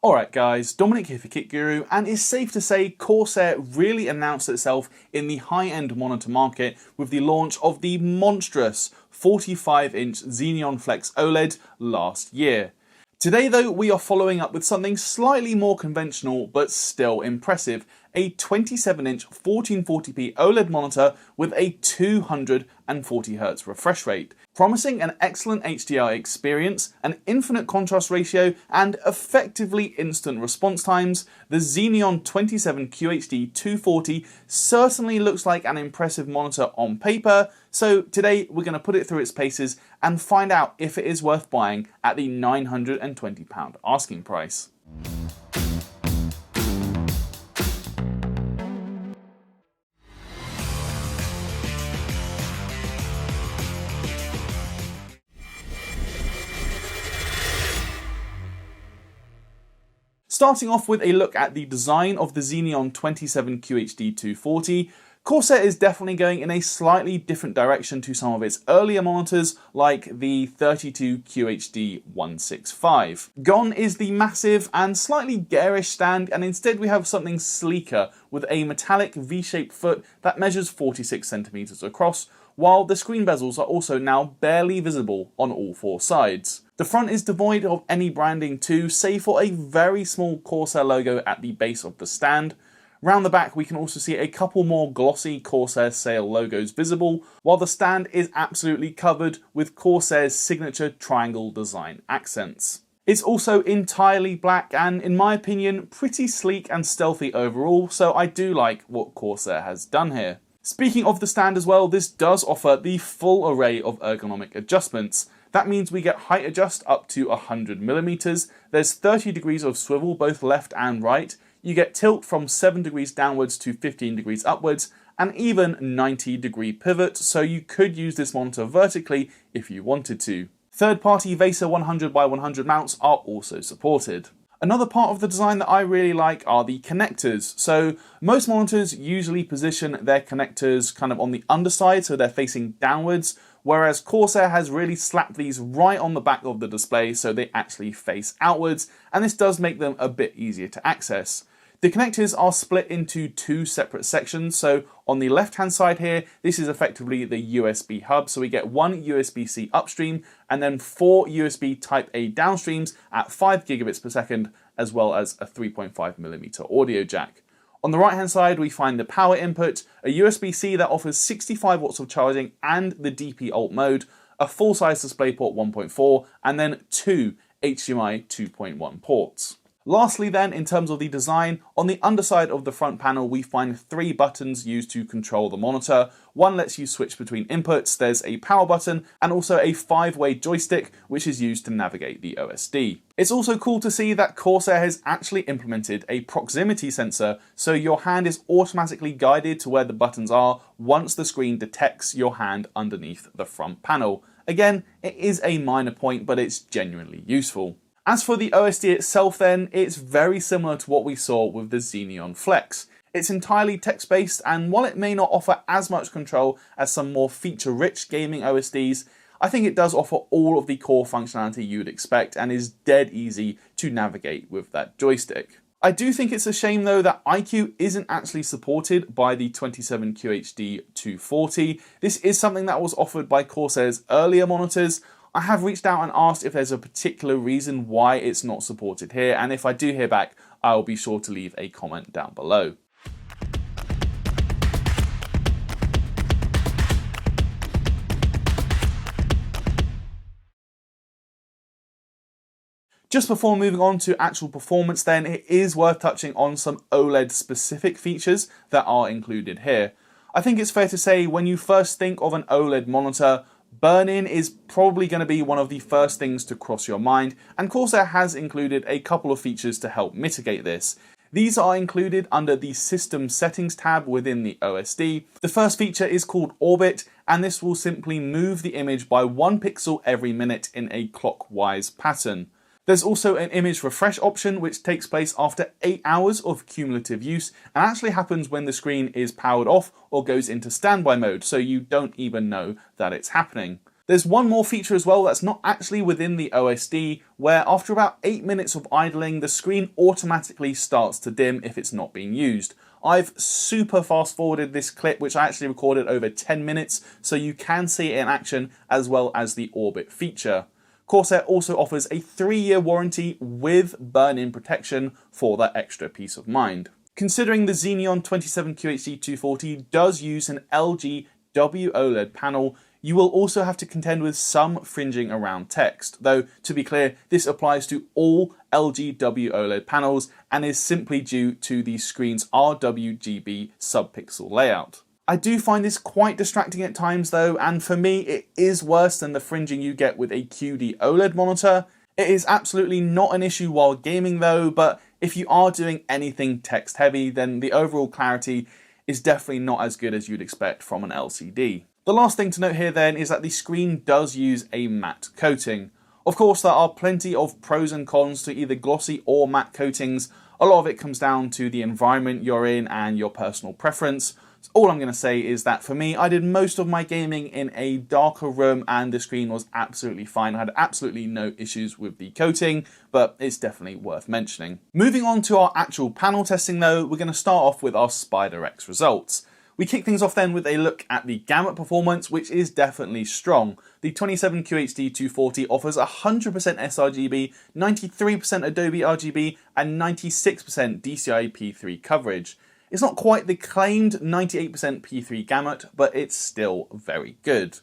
Alright guys, Dominic here for Kit Guru, and it's safe to say Corsair really announced itself in the high-end monitor market with the launch of the monstrous 45-inch Xeneon Flex OLED last year. Today though, we are following up with something slightly more conventional but still impressive, a 27-inch 1440p OLED monitor with a 240Hz refresh rate, promising an excellent HDR experience, an infinite contrast ratio, and effectively instant response times. The Xeneon 27QHD240 certainly looks like an impressive monitor on paper, so today we're going to put it through its paces and find out if it is worth buying at the £920 asking price. Starting off with a look at the design of the Xeneon 27QHD240, Corsair is definitely going in a slightly different direction to some of its earlier monitors like the 32QHD165. Gone is the massive and slightly garish stand, and instead we have something sleeker with a metallic V-shaped foot that measures 46cm across, while the screen bezels are also now barely visible on all four sides. The front is devoid of any branding too, save for a very small Corsair logo at the base of the stand. Round the back we can also see a couple more glossy Corsair sail logos visible, while the stand is absolutely covered with Corsair's signature triangle design accents. It's also entirely black and, in my opinion, pretty sleek and stealthy overall, so I do like what Corsair has done here. Speaking of the stand as well, this does offer the full array of ergonomic adjustments. That means we get height adjust up to 100mm, there's 30 degrees of swivel both left and right, you get tilt from 7 degrees downwards to 15 degrees upwards, and even 90-degree pivot, so you could use this monitor vertically if you wanted to. Third-party VESA 100x100 mounts are also supported. Another part of the design that I really like are the connectors. So most monitors usually position their connectors kind of on the underside so they're facing downwards, whereas Corsair has really slapped these right on the back of the display so they actually face outwards, and this does make them a bit easier to access. The connectors are split into two separate sections, so on the left hand side here, this is effectively the USB hub, so we get one USB-C upstream and then 4 USB Type-A downstreams at 5 gigabits per second, as well as a 3.5mm audio jack. On the right hand side we find the power input, a USB-C that offers 65 watts of charging and the DP alt mode, a full size DisplayPort 1.4 and then two HDMI 2.1 ports. Lastly then, in terms of the design, on the underside of the front panel we find 3 buttons used to control the monitor. One lets you switch between inputs, there's a power button, and also a 5-way joystick which is used to navigate the OSD. It's also cool to see that Corsair has actually implemented a proximity sensor, so your hand is automatically guided to where the buttons are once the screen detects your hand underneath the front panel. Again, it is a minor point, but it's genuinely useful. As for the OSD itself then, it's very similar to what we saw with the Xeneon Flex. It's entirely text-based, and while it may not offer as much control as some more feature-rich gaming OSDs, I think it does offer all of the core functionality you would expect and is dead easy to navigate with that joystick. I do think it's a shame though that IQ isn't actually supported by the 27QHD240. This is something that was offered by Corsair's earlier monitors. I have reached out and asked if there's a particular reason why it's not supported here, and if I do hear back, I'll be sure to leave a comment down below. Just before moving on to actual performance then, it is worth touching on some OLED specific features that are included here. I think it's fair to say when you first think of an OLED monitor, burn-in is probably going to be one of the first things to cross your mind, and Corsair has included a couple of features to help mitigate this. These are included under the System Settings tab within the OSD. The first feature is called Orbit, and this will simply move the image by 1 pixel every minute in a clockwise pattern. There's also an image refresh option which takes place after 8 hours of cumulative use and actually happens when the screen is powered off or goes into standby mode, so you don't even know that it's happening. There's one more feature as well that's not actually within the OSD, where after about 8 minutes of idling, the screen automatically starts to dim if it's not being used. I've super fast forwarded this clip, which I actually recorded over 10 minutes, so you can see it in action as well as the orbit feature. Corsair also offers a 3-year warranty with burn-in protection for that extra peace of mind. Considering the Xeneon 27QHD240 does use an LG OLED panel, you will also have to contend with some fringing around text, though to be clear, this applies to all LG OLED panels and is simply due to the screen's RWGB subpixel layout. I do find this quite distracting at times though, and for me it is worse than the fringing you get with a QD OLED monitor. It is absolutely not an issue while gaming though, but if you are doing anything text heavy, then the overall clarity is definitely not as good as you'd expect from an LCD. The last thing to note here then is that the screen does use a matte coating. Of course, there are plenty of pros and cons to either glossy or matte coatings. A lot of it comes down to the environment you're in and your personal preference. So all I'm going to say is that for me, I did most of my gaming in a darker room and the screen was absolutely fine. I had absolutely no issues with the coating, but it's definitely worth mentioning. Moving on to our actual panel testing though, we're going to start off with our SpiderX results. We kick things off then with a look at the gamut performance, which is definitely strong. The 27QHD240 offers 100% sRGB, 93% Adobe RGB, and 96% DCI P3 coverage. It's not quite the claimed 98% P3 gamut, but it's still very good.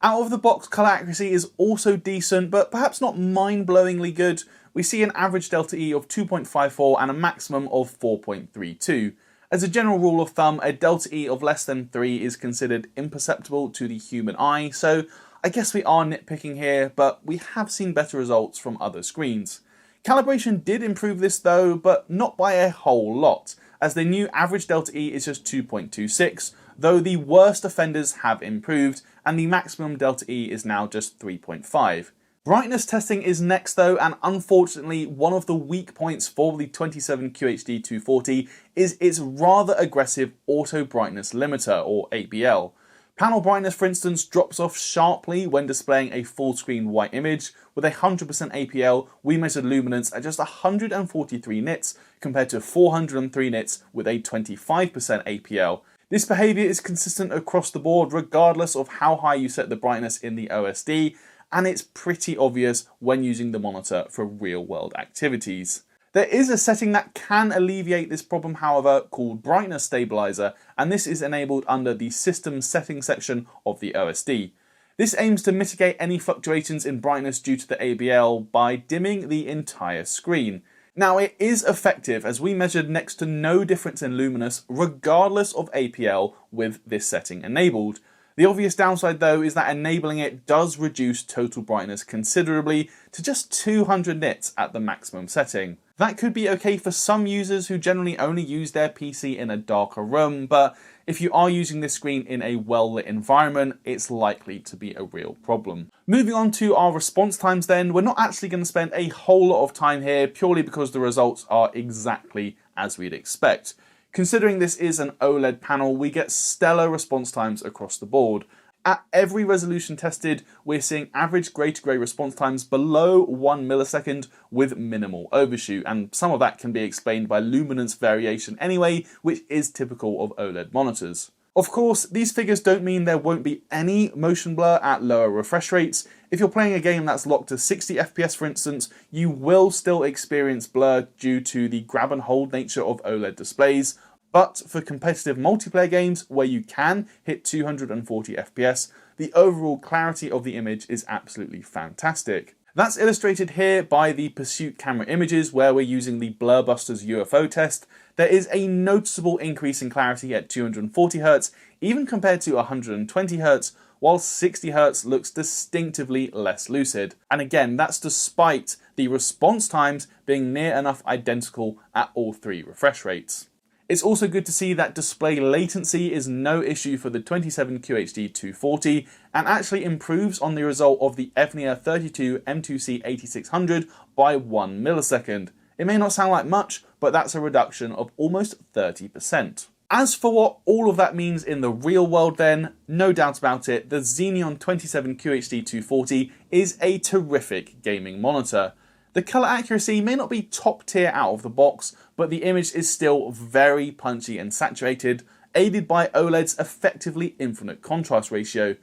Out of the box colour accuracy is also decent, but perhaps not mind-blowingly good. We see an average delta E of 2.54 and a maximum of 4.32. As a general rule of thumb, a delta E of less than 3 is considered imperceptible to the human eye, so I guess we are nitpicking here, but we have seen better results from other screens. Calibration did improve this though, but not by a whole lot, as the new average delta E is just 2.26, though the worst offenders have improved, and the maximum delta E is now just 3.5. Brightness testing is next though, and unfortunately one of the weak points for the 27QHD240 is its rather aggressive auto brightness limiter, or ABL. Panel brightness, for instance, drops off sharply when displaying a full screen white image. With 100% APL, we measured luminance at just 143 nits compared to 403 nits with a 25% APL. This behaviour is consistent across the board regardless of how high you set the brightness in the OSD, and it's pretty obvious when using the monitor for real-world activities. There is a setting that can alleviate this problem, however, called Brightness Stabilizer, and this is enabled under the System Settings section of the OSD. This aims to mitigate any fluctuations in brightness due to the ABL by dimming the entire screen. Now, it is effective as we measured next to no difference in luminance regardless of APL with this setting enabled. The obvious downside though is that enabling it does reduce total brightness considerably to just 200 nits at the maximum setting. That could be okay for some users who generally only use their PC in a darker room, but if you are using this screen in a well-lit environment, it's likely to be a real problem. Moving on to our response times then, we're not actually going to spend a whole lot of time here purely because the results are exactly as we'd expect. Considering this is an OLED panel, we get stellar response times across the board. At every resolution tested, we're seeing average grey-to-grey response times below 1 millisecond with minimal overshoot, and some of that can be explained by luminance variation anyway, which is typical of OLED monitors. Of course, these figures don't mean there won't be any motion blur at lower refresh rates. If you're playing a game that's locked to 60 FPS for instance, you will still experience blur due to the grab and hold nature of OLED displays. But for competitive multiplayer games where you can hit 240 FPS, the overall clarity of the image is absolutely fantastic. That's illustrated here by the Pursuit camera images where we're using the Blurbusters UFO test. There is a noticeable increase in clarity at 240Hz, even compared to 120Hz, while 60Hz looks distinctively less lucid. And again, that's despite the response times being near enough identical at all three refresh rates. It's also good to see that display latency is no issue for the 27QHD240 and actually improves on the result of the Evnia 32 M2C 8600 by 1 millisecond. It may not sound like much, but that's a reduction of almost 30%. As for what all of that means in the real world then, no doubt about it, the Xeneon 27QHD240 is a terrific gaming monitor. The colour accuracy may not be top tier out of the box, but the image is still very punchy and saturated, aided by OLED's effectively infinite contrast ratio.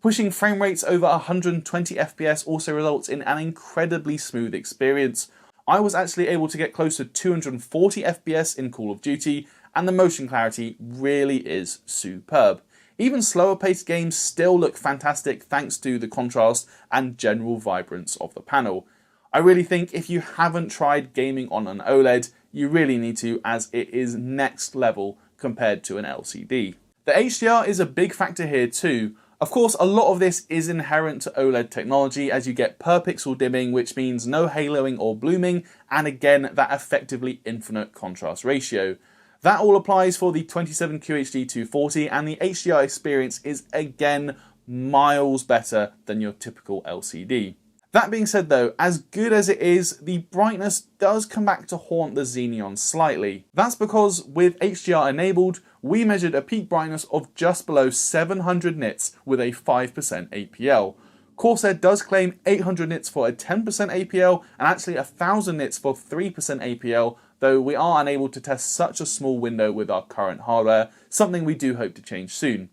Pushing frame rates over 120 FPS also results in an incredibly smooth experience. I was actually able to get close to 240 FPS in Call of Duty, and the motion clarity really is superb. Even slower paced games still look fantastic thanks to the contrast and general vibrance of the panel. I really think if you haven't tried gaming on an OLED, you really need to, as it is next level compared to an LCD. The HDR is a big factor here too. Of course, a lot of this is inherent to OLED technology as you get per pixel dimming, which means no haloing or blooming, and again, that effectively infinite contrast ratio. That all applies for the 27QHD240, and the HDR experience is again miles better than your typical LCD. That being said though, as good as it is, the brightness does come back to haunt the Xeneon slightly. That's because with HDR enabled, we measured a peak brightness of just below 700 nits with a 5% APL. Corsair does claim 800 nits for a 10% APL and actually 1000 nits for 3% APL, though we are unable to test such a small window with our current hardware, something we do hope to change soon.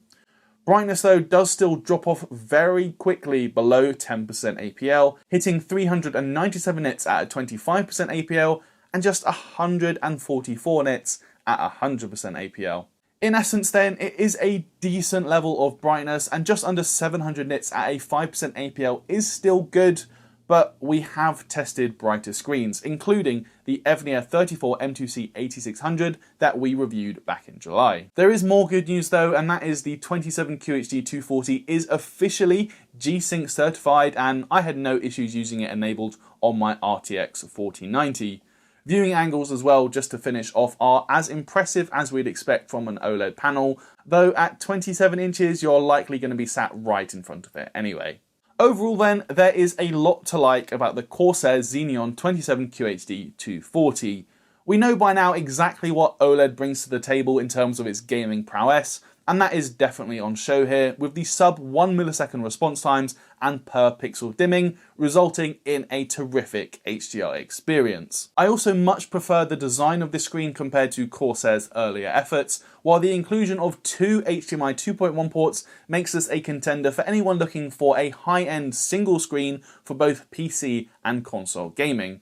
Brightness though does still drop off very quickly below 10% APL, hitting 397 nits at a 25% APL and just 144 nits at 100% APL. In essence then, it is a decent level of brightness, and just under 700 nits at a 5% APL is still good, but we have tested brighter screens, including the Evnia 34 M2C 8600 that we reviewed back in July. There is more good news though, and that is the 27QHD240 is officially G-Sync certified, and I had no issues using it enabled on my RTX 4090. Viewing angles as well, just to finish off, are as impressive as we'd expect from an OLED panel, though at 27 inches you're likely going to be sat right in front of it anyway. Overall then, there is a lot to like about the Corsair Xeneon 27QHD240. We know by now exactly what OLED brings to the table in terms of its gaming prowess, and that is definitely on show here, with the sub 1 millisecond response times and per pixel dimming, resulting in a terrific HDR experience. I also much prefer the design of this screen compared to Corsair's earlier efforts, while the inclusion of two HDMI 2.1 ports makes this a contender for anyone looking for a high-end single screen for both PC and console gaming.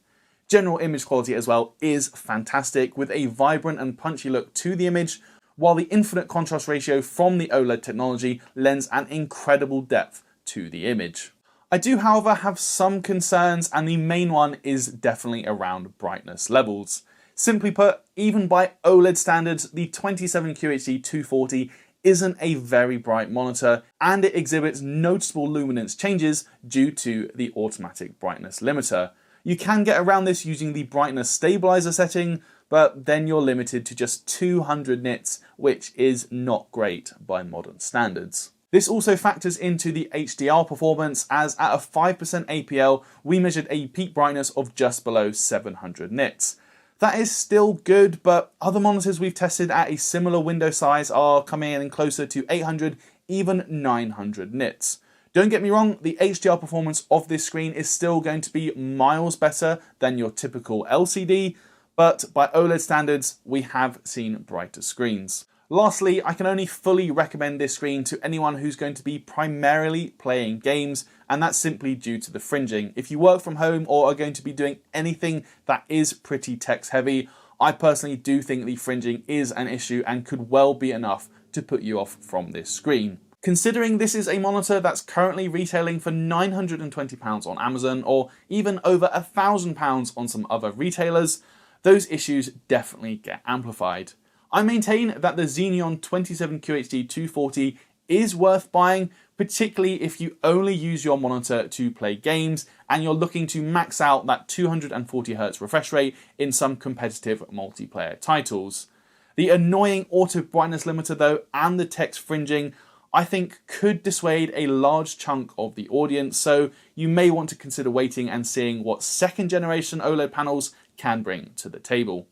General image quality as well is fantastic, with a vibrant and punchy look to the image, while the infinite contrast ratio from the OLED technology lends an incredible depth to the image. I do, however, have some concerns, and the main one is definitely around brightness levels. Simply put, even by OLED standards, the 27QHD240 isn't a very bright monitor, and it exhibits noticeable luminance changes due to the automatic brightness limiter. You can get around this using the brightness stabilizer setting, but then you're limited to just 200 nits, which is not great by modern standards. This also factors into the HDR performance, as at a 5% APL, we measured a peak brightness of just below 700 nits. That is still good, but other monitors we've tested at a similar window size are coming in closer to 800, even 900 nits. Don't get me wrong, the HDR performance of this screen is still going to be miles better than your typical LCD, but by OLED standards, we have seen brighter screens. Lastly, I can only fully recommend this screen to anyone who's going to be primarily playing games, and that's simply due to the fringing. If you work from home or are going to be doing anything that is pretty text heavy, I personally do think the fringing is an issue and could well be enough to put you off from this screen. Considering this is a monitor that's currently retailing for £920 on Amazon, or even over £1,000 on some other retailers, those issues definitely get amplified. I maintain that the Xeneon 27QHD240 is worth buying, particularly if you only use your monitor to play games and you're looking to max out that 240Hz refresh rate in some competitive multiplayer titles. The annoying auto brightness limiter though, and the text fringing, I think could dissuade a large chunk of the audience, so you may want to consider waiting and seeing what second generation OLED panels can bring to the table.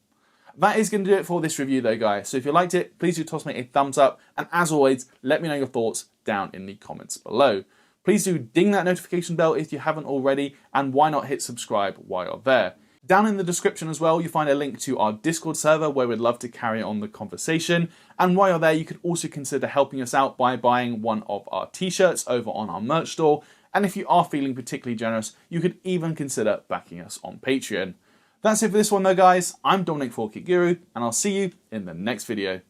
That is going to do it for this review though, guys. So if you liked it, please do toss me a thumbs up. And as always, let me know your thoughts down in the comments below. Please do ding that notification bell if you haven't already, and why not hit subscribe while you're there. Down in the description as well, you'll find a link to our Discord server where we'd love to carry on the conversation. And while you're there, you could also consider helping us out by buying one of our t-shirts over on our merch store. And if you are feeling particularly generous, you could even consider backing us on Patreon. That's it for this one though, guys. I'm Dominic for Kit Guru, and I'll see you in the next video.